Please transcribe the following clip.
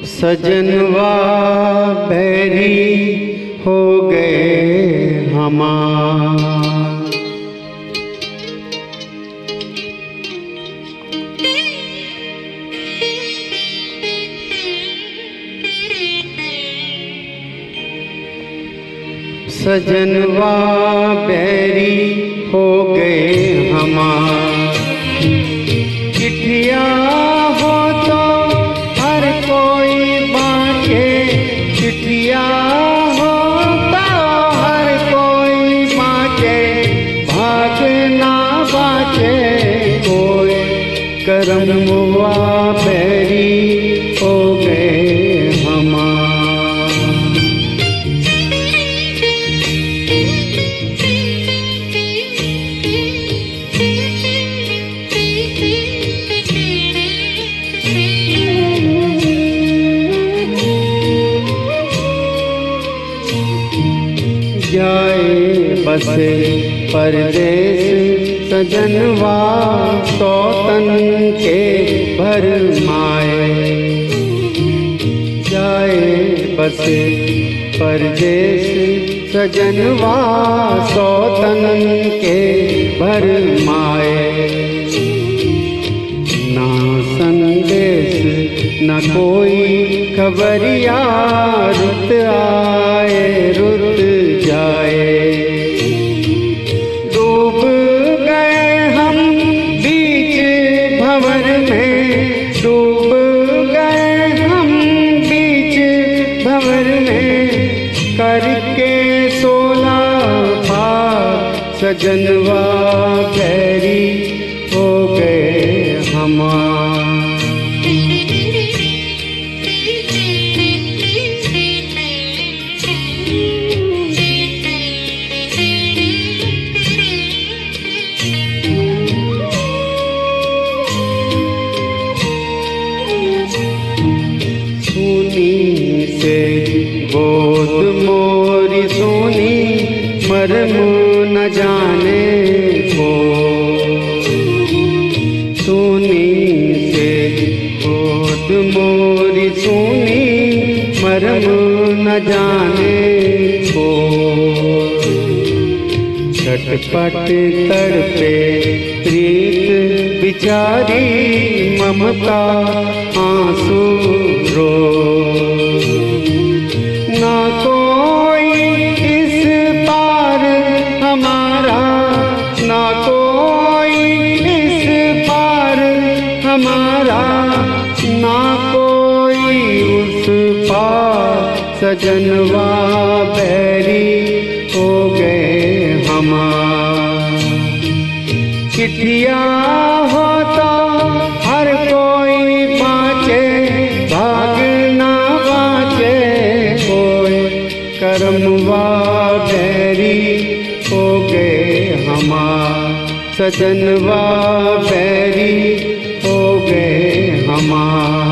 सजनवा बैरी हो गए हमार। सजनवा बैरी हो गए हमार। चिट्ठिया हो तो हर कोई बाँटे, चिट्ठिया हो तो हर कोई बाँटे, भाग ना बाँचे कोई। करमवा बैरी हो गए हमार। जाए बसे परदेस सजनवा, सौतन के भरमाए। जाए बसे परदेस सजनवा, सौतन के भरमाए। ना संदेश न कोई खबरिया, रुत आए रुत जाए। डूब गए हम बीच भंवर में, डूब गए हम बीच भंवर में, करके 16 पार सजनवा बैरी हो गए हमार। से गोद मोरी सोनी, मरम न जाने को। सोनी से गोद मोरी सोनी, मरम न जाने को। छटपट तड़पे प्रीत बिचारी, ममता आंसू रो। ना कोई इस पार हमारा, ना कोई इस पार हमारा, ना कोई उस पार सजनवा बैरी हो गए हमार। चिट्ठिया हो तो हर कोई बाँचे, भाग ना बाँचे कोई। करमवा बैरी हो गए हमार। सजनवा बैरी हो गए हमार।